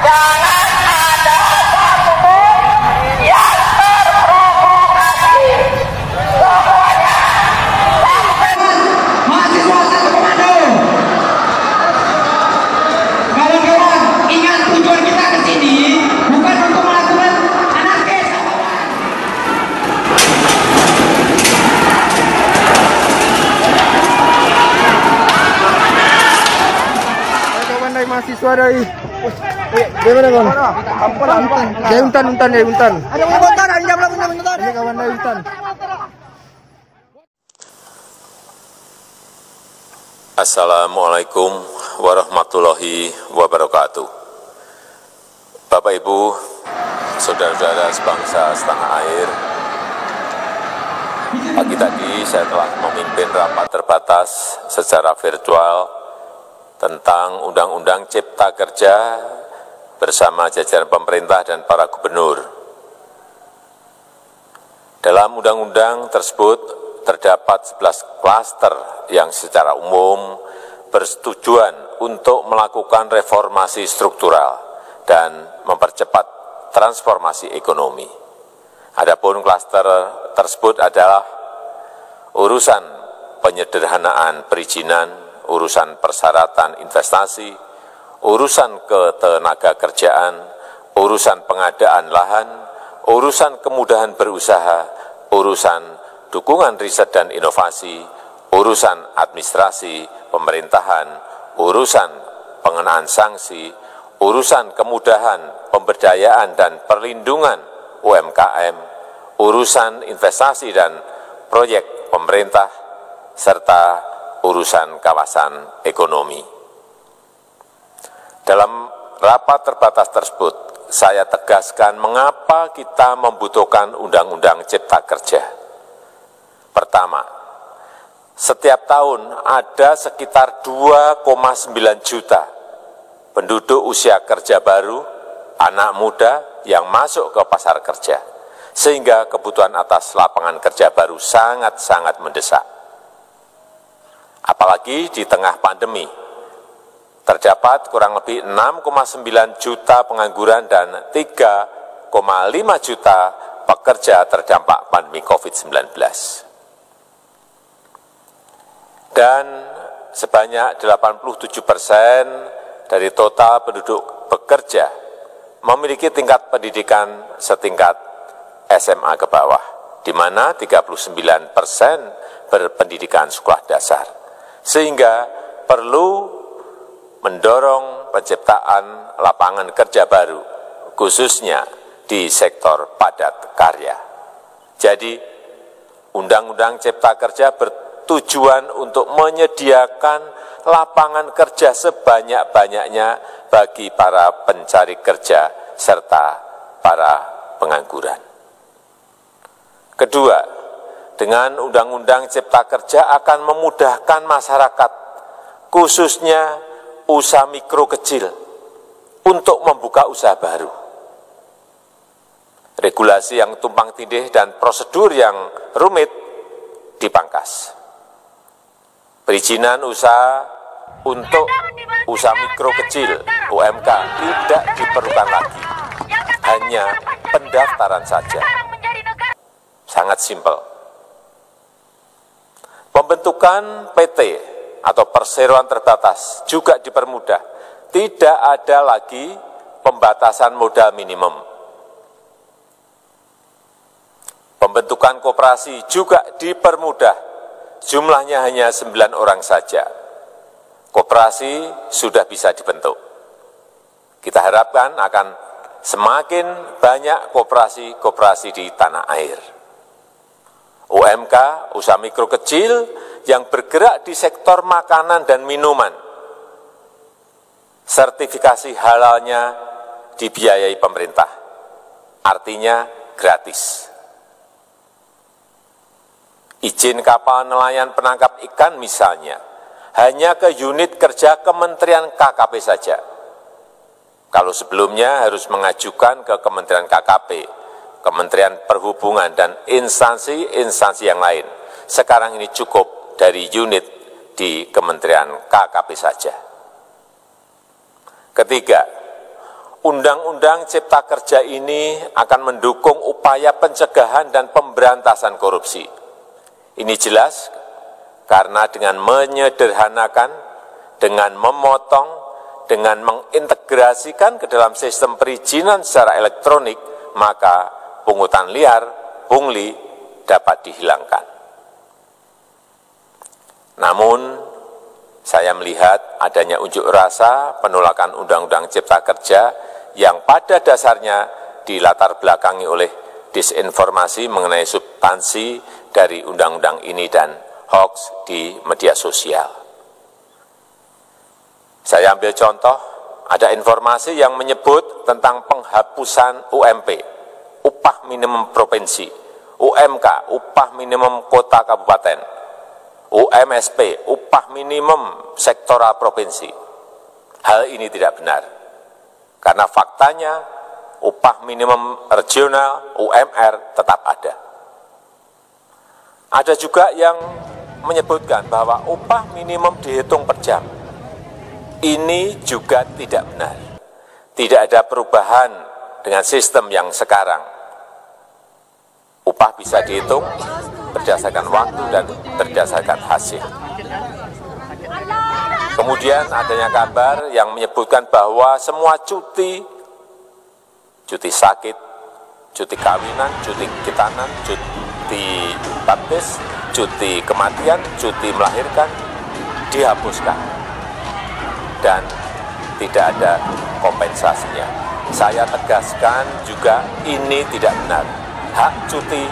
Jangan ada satupun yang terprovokasi. Semuanya mahasiswa satu komando. Kawan-kawan, ingat tujuan kita ke sini bukan untuk melakukan anarkis. Kawan dari mahasiswa dari mana kawan? Dari Untan. Ada Untan, ini kawan dari Untan. Assalamualaikum warahmatullahi wabarakatuh. Bapak Ibu, saudara-saudara sebangsa setanah air, pagi tadi saya telah memimpin rapat terbatas secara virtual tentang Undang-Undang Cipta Kerja bersama jajaran pemerintah dan para gubernur. Dalam undang-undang tersebut terdapat 11 klaster yang secara umum bertujuan untuk melakukan reformasi struktural dan mempercepat transformasi ekonomi. Adapun klaster tersebut adalah urusan penyederhanaan perizinan, urusan persyaratan investasi, urusan ketenaga kerjaan, urusan pengadaan lahan, urusan kemudahan berusaha, urusan dukungan riset dan inovasi, urusan administrasi pemerintahan, urusan pengenaan sanksi, urusan kemudahan pemberdayaan dan perlindungan UMKM, urusan investasi dan proyek pemerintah, serta urusan kawasan ekonomi. Dalam rapat terbatas tersebut, saya tegaskan mengapa kita membutuhkan Undang-Undang Cipta Kerja. Pertama, setiap tahun ada sekitar 2,9 juta penduduk usia kerja baru, anak muda yang masuk ke pasar kerja, sehingga kebutuhan atas lapangan kerja baru sangat-sangat mendesak. Apalagi di tengah pandemi, terdapat kurang lebih 6,9 juta pengangguran dan 3,5 juta pekerja terdampak pandemi COVID-19. Dan sebanyak 87% dari total penduduk bekerja memiliki tingkat pendidikan setingkat SMA ke bawah, di mana 39% berpendidikan sekolah dasar. Sehingga perlu mendorong penciptaan lapangan kerja baru, khususnya di sektor padat karya. Jadi, Undang-Undang Cipta Kerja bertujuan untuk menyediakan lapangan kerja sebanyak-banyaknya bagi para pencari kerja serta para pengangguran. Kedua, dengan Undang-Undang Cipta Kerja akan memudahkan masyarakat, khususnya usaha mikro kecil, untuk membuka usaha baru. Regulasi yang tumpang tindih dan prosedur yang rumit dipangkas. Perizinan usaha untuk usaha mikro kecil UMK tidak diperlukan lagi, hanya pendaftaran saja. Sangat simpel. Pembentukan PT atau perseroan terbatas juga dipermudah. Tidak ada lagi pembatasan modal minimum. Pembentukan koperasi juga dipermudah. Jumlahnya hanya 9 orang saja. Koperasi sudah bisa dibentuk. Kita harapkan akan semakin banyak koperasi-koperasi di tanah air. UMK, usaha mikro kecil yang bergerak di sektor makanan dan minuman. Sertifikasi halalnya dibiayai pemerintah. Artinya gratis. Izin kapal nelayan penangkap ikan misalnya, hanya ke unit kerja Kementerian KKP saja. Kalau sebelumnya harus mengajukan ke Kementerian KKP, Kementerian Perhubungan, dan instansi-instansi yang lain. Sekarang ini cukup dari unit di Kementerian KKP saja. Ketiga, Undang-Undang Cipta Kerja ini akan mendukung upaya pencegahan dan pemberantasan korupsi. Ini jelas karena dengan menyederhanakan, dengan memotong, dengan mengintegrasikan ke dalam sistem perizinan secara elektronik, maka pungutan liar, pungli dapat dihilangkan. Namun, saya melihat adanya unjuk rasa penolakan Undang-Undang Cipta Kerja yang pada dasarnya dilatar belakangi oleh disinformasi mengenai substansi dari undang-undang ini dan hoax di media sosial. Saya ambil contoh, ada informasi yang menyebut tentang penghapusan UMP, upah minimum provinsi, UMK, upah minimum kota kabupaten, UMSP, upah minimum sektoral provinsi. Hal ini tidak benar, karena faktanya upah minimum regional, UMR, tetap ada. Ada juga yang menyebutkan bahwa upah minimum dihitung per jam. Ini juga tidak benar. Tidak ada perubahan dengan sistem yang sekarang. Upah bisa dihitung berdasarkan waktu dan berdasarkan hasil. Kemudian adanya kabar yang menyebutkan bahwa semua cuti sakit, cuti kawinan, cuti khitanan, cuti baptis, cuti kematian, cuti melahirkan dihapuskan dan tidak ada kompensasinya. Saya tegaskan juga ini tidak benar. Hak cuti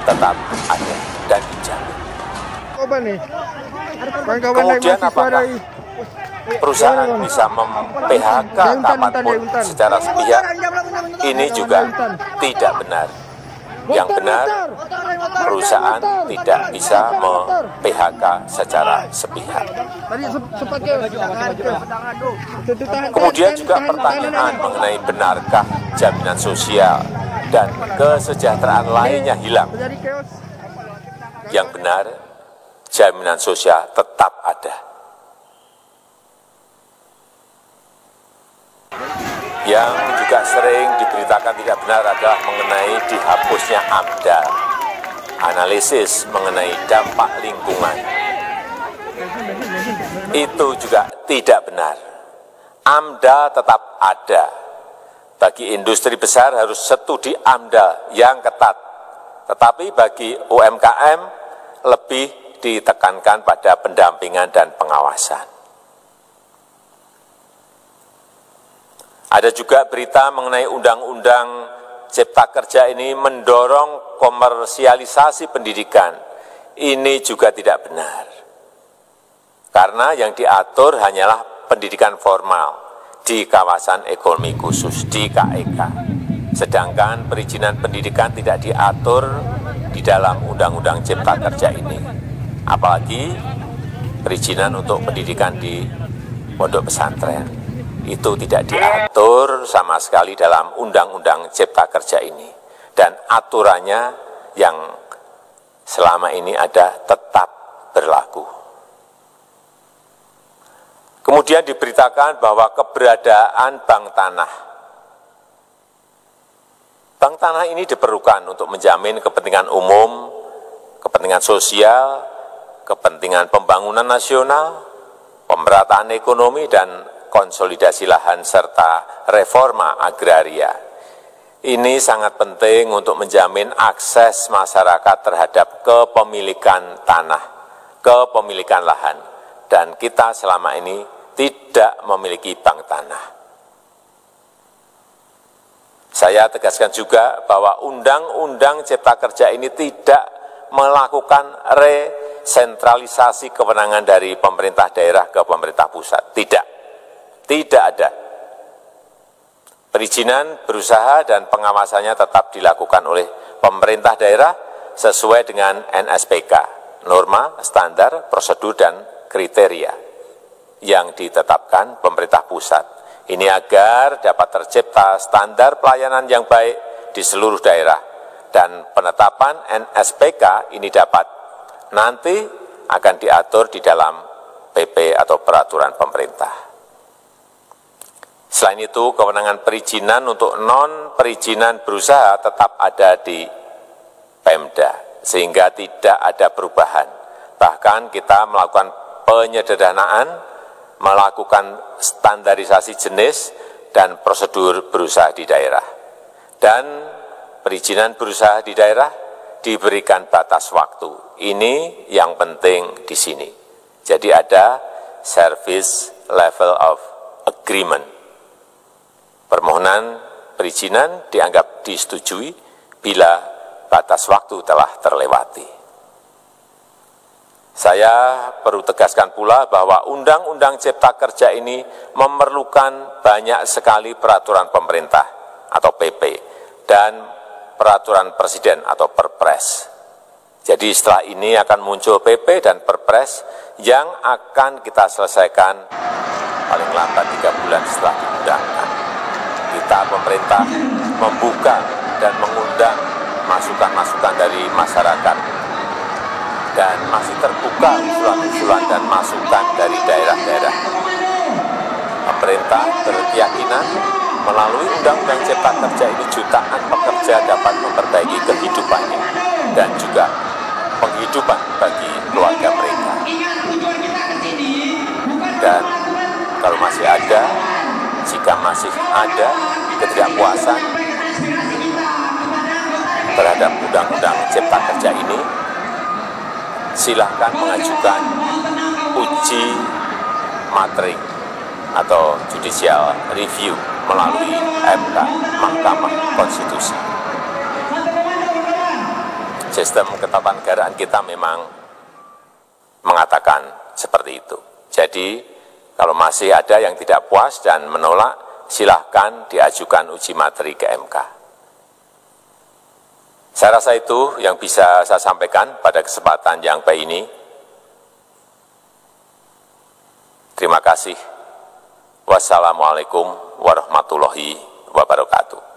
tetap ada dan dijamin. Kemudian apakah perusahaan bisa mem-PHK kapanpun secara sepihak? Ini juga tidak benar. Yang benar, perusahaan tidak bisa mem-PHK secara sepihak. Kemudian juga pertanyaan mengenai benarkah jaminan sosial dan kesejahteraan lainnya hilang. Yang benar, jaminan sosial tetap ada. Yang juga sering diberitakan tidak benar adalah mengenai dihapusnya AMDAL, analisis mengenai dampak lingkungan. Itu juga tidak benar. AMDAL tetap ada. Bagi industri besar harus studi AMDAL yang ketat. Tetapi bagi UMKM lebih ditekankan pada pendampingan dan pengawasan. Ada juga berita mengenai Undang-Undang Cipta Kerja ini mendorong komersialisasi pendidikan. Ini juga tidak benar. Karena yang diatur hanyalah pendidikan formal di kawasan ekonomi khusus, di KEK. Sedangkan perizinan pendidikan tidak diatur di dalam Undang-Undang Cipta Kerja ini. Apalagi perizinan untuk pendidikan di pondok pesantren. Itu tidak diatur sama sekali dalam Undang-Undang Cipta Kerja ini. Dan aturannya yang selama ini ada tetap berlaku. Kemudian diberitakan bahwa keberadaan bank tanah. Bank tanah ini diperlukan untuk menjamin kepentingan umum, kepentingan sosial, kepentingan pembangunan nasional, pemerataan ekonomi, dan konsolidasi lahan serta reforma agraria. Ini sangat penting untuk menjamin akses masyarakat terhadap kepemilikan tanah, kepemilikan lahan, dan kita selama ini tidak memiliki bank tanah. Saya tegaskan juga bahwa Undang-Undang Cipta Kerja ini tidak melakukan resentralisasi kewenangan dari pemerintah daerah ke pemerintah pusat. Tidak ada. Perizinan berusaha dan pengawasannya tetap dilakukan oleh pemerintah daerah sesuai dengan NSPK, norma, standar, prosedur, dan kriteria yang ditetapkan pemerintah pusat. Ini agar dapat tercipta standar pelayanan yang baik di seluruh daerah, dan penetapan NSPK ini dapat nanti akan diatur di dalam PP atau peraturan pemerintah. Selain itu, kewenangan perizinan untuk non-perizinan berusaha tetap ada di Pemda, sehingga tidak ada perubahan. Bahkan kita melakukan penyederhanaan, melakukan standarisasi jenis dan prosedur berusaha di daerah. Dan perizinan berusaha di daerah diberikan batas waktu. Ini yang penting di sini. Jadi ada service level of agreement. Permohonan perizinan dianggap disetujui bila batas waktu telah terlewati. Saya perlu tegaskan pula bahwa Undang-Undang Cipta Kerja ini memerlukan banyak sekali peraturan pemerintah atau PP dan peraturan presiden atau Perpres. Jadi setelah ini akan muncul PP dan Perpres yang akan kita selesaikan paling lambat 3 bulan setelah diundangkan. Kita pemerintah membuka dan mengundang masukan-masukan dari masyarakat dan masih terbuka usulan-usulan dan masukan dari daerah-daerah. Pemerintah berkeyakinan melalui Undang-Undang Cipta Kerja ini jutaan pekerja dapat memperbaiki kehidupannya dan juga penghidupan bagi keluarga mereka. Dan kalau masih ada, jika masih ada ketidakpuasan terhadap Undang-Undang Cipta Kerja ini, silahkan mengajukan uji materi atau judicial review melalui MK, Mahkamah Konstitusi. Sistem ketatanegaraan kita memang mengatakan seperti itu. Jadi, kalau masih ada yang tidak puas dan menolak, silahkan diajukan uji materi ke MK. Saya rasa itu yang bisa saya sampaikan pada kesempatan yang baik ini. Terima kasih. Wassalamualaikum warahmatullahi wabarakatuh.